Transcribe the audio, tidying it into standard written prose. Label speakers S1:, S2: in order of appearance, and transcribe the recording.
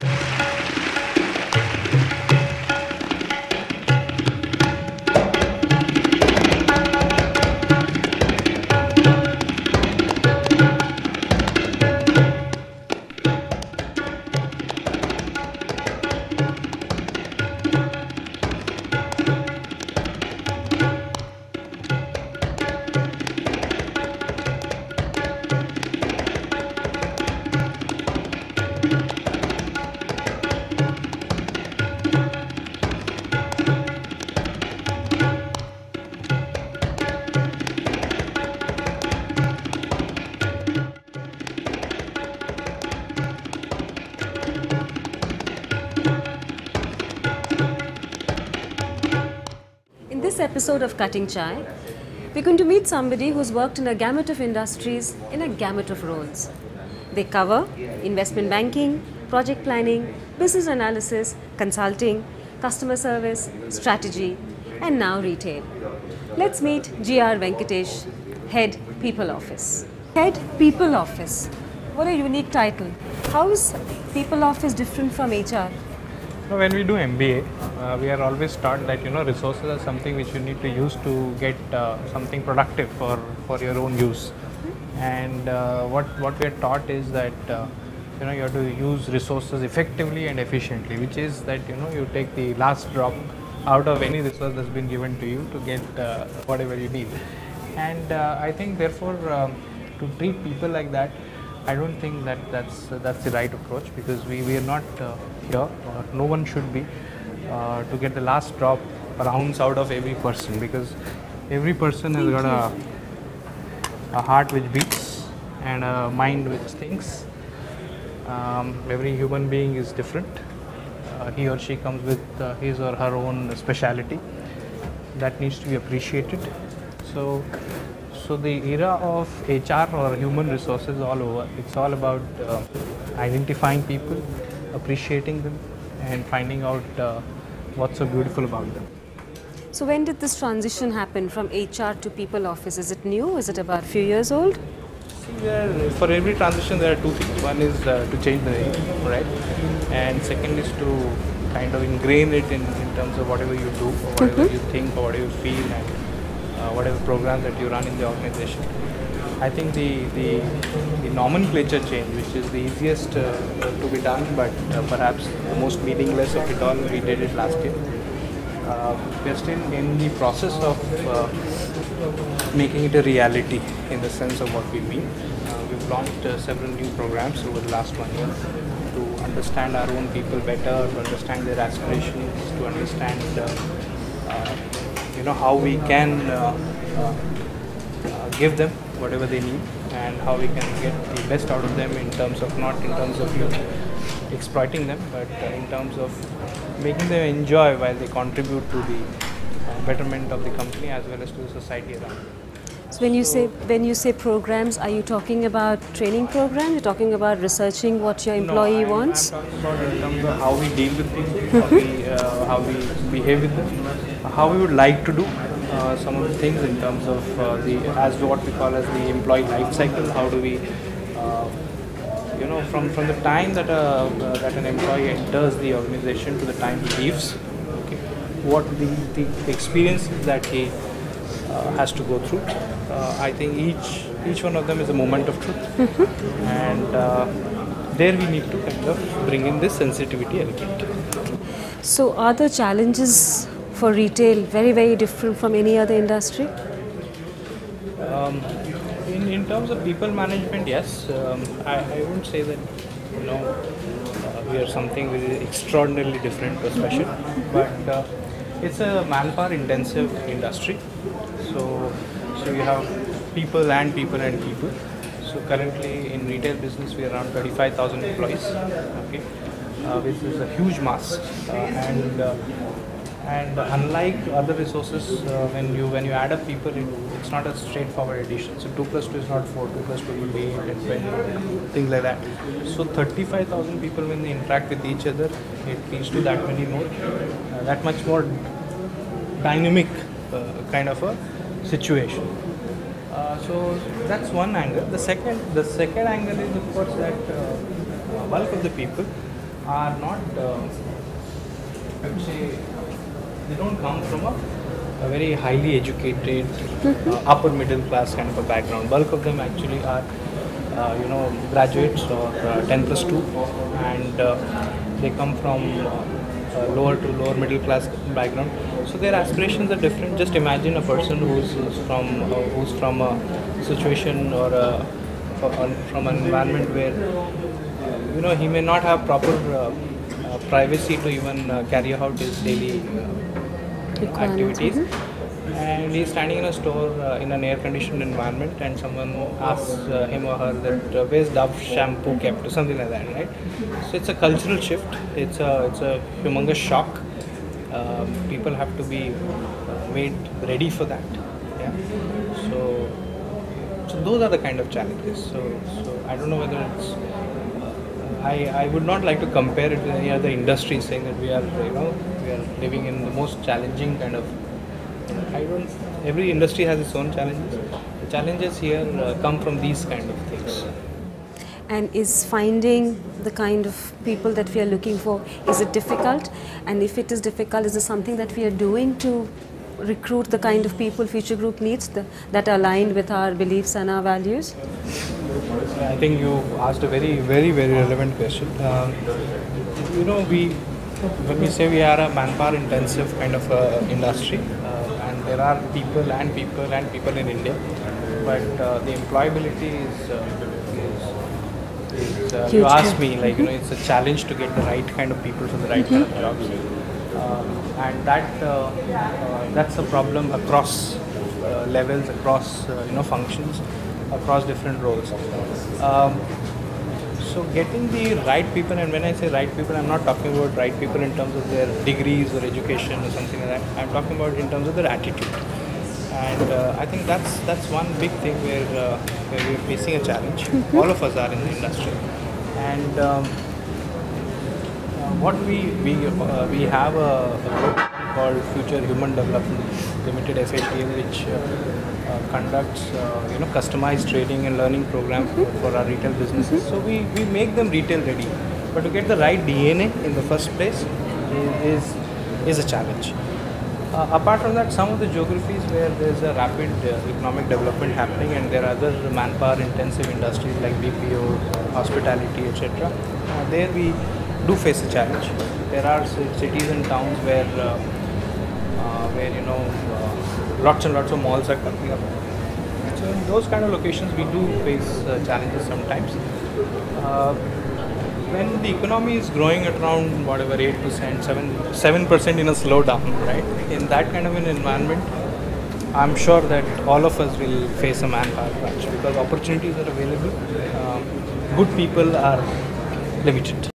S1: In this episode of Cutting Chai, we're going to meet somebody who's worked in a gamut of industries in a gamut of roles. They cover investment banking, project planning, business analysis, consulting, customer service, strategy, and now retail. Let's meet R Venkatesh, Head People Office. Head People Office. What a unique title. How is People Office different from HR?
S2: When we do MBA, we are always taught that resources are something which you need to use to get something productive for your own use. And what we are taught is that you have to use resources effectively and efficiently, which is that you take the last drop out of any resource that's been given to you to get whatever you need. And I think therefore to treat people like that, I don't think that's the right approach, because we are not here, or no one should be, to get the last drop, or ounce out of every person, because every person has got a heart which beats and a mind which thinks. Every human being is different. He or she comes with his or her own speciality that needs to be appreciated. So the era of HR or human resources is all over. It's all about identifying people, appreciating them, and finding out what's so beautiful about them.
S1: So when did this transition happen from HR to People Office? Is it new? Is it about a few years old?
S2: See, for every transition there are two things. One is to change the name, right? And second is to kind of ingrain it in terms of whatever you do, or whatever you think, or whatever you feel, and whatever program that you run in the organization. I think the nomenclature change, which is the easiest to be done, but perhaps the most meaningless of it all, we did it last year. We are still in the process of making it a reality in the sense of what we mean. We've launched several new programs over the last 1 year to understand our own people better, to understand their aspirations, to understand how we can give them whatever they need, and how we can get the best out of them, in terms of not in terms of exploiting them, but in terms of making them enjoy while they contribute to the betterment of the company as well as to the society around them.
S1: So when you say programs, are you talking about training programs? You're talking about researching what your employee wants?
S2: I'm talking about in terms of how we deal with people, how we behave with them, how we would like to do some of the things in terms of what we call as the employee life cycle. How do we, from the time that an employee enters the organization to the time he leaves, okay, what the experiences that he has to go through. I think each one of them is a moment of truth, and there we need to kind of bring in this sensitivity element.
S1: So are the challenges for retail very, very different from any other industry?
S2: In terms of people management, yes. I wouldn't say that we are something which is extraordinarily different or special, but it's a manpower intensive industry. So you have people and people and people. So currently in retail business we are around 35,000 employees, okay, which is a huge mass, and unlike other resources, when you add up people, it's not a straightforward addition. So 2 plus 2 is not 4, 2 plus 2 will be 8 and 20, things like that. So 35,000 people, when they interact with each other, it leads to that much more dynamic kind of a situation. So that's one angle. The second angle is, of course, that bulk of the people are not, I would say, they don't come from a very highly educated, upper middle class kind of a background. Bulk of them actually are, graduates or 10 plus 2, and they come from lower to lower middle class background. So their aspirations are different. Just imagine a person who's from a situation or from an environment where he may not have proper privacy to even carry out his daily activities. And he's standing in a store in an air-conditioned environment, and someone asks him or her that where's Dove shampoo kept, or something like that, right? So it's a cultural shift. It's a humongous shock. People have to be made ready for that. Yeah. So those are the kind of challenges. So I don't know whether it's. I would not like to compare it with any other industry, saying that we are living in the most challenging kind of. Every industry has its own challenges. The challenges here come from these kind of things.
S1: And is finding the kind of people that we are looking for, is it difficult? And if it is difficult, is it something that we are doing to recruit the kind of people Future Group needs that are aligned with our beliefs and our values?
S2: I think you asked a very, very, very relevant question. When we say we are a manpower intensive kind of industry, and there are people and people and people in India, but the employability is you ask me, it's a challenge to get the right kind of people for the right kind of jobs, and that's a problem across levels, across functions, across different roles. So getting the right people, and when I say right people, I'm not talking about right people in terms of their degrees or education or something like that. I'm talking about in terms of their attitude. And I think that's one big thing where we're facing a challenge. All of us are in the industry. And what we have a group called Future Human Development Limited (FHDL), which conducts customized training and learning programs for our retail businesses. So we make them retail ready, but to get the right DNA in the first place is a challenge. Apart from that, some of the geographies where there's a rapid economic development happening, and there are other manpower intensive industries like BPO, hospitality, etc. There we do face a challenge. There are cities and towns where lots and lots of malls are coming up. So in those kind of locations, we do face challenges sometimes. When the economy is growing at around 8%, 7% in a slowdown, right? In that kind of an environment, I'm sure that all of us will face a manpower crunch because opportunities are available. Good people are limited.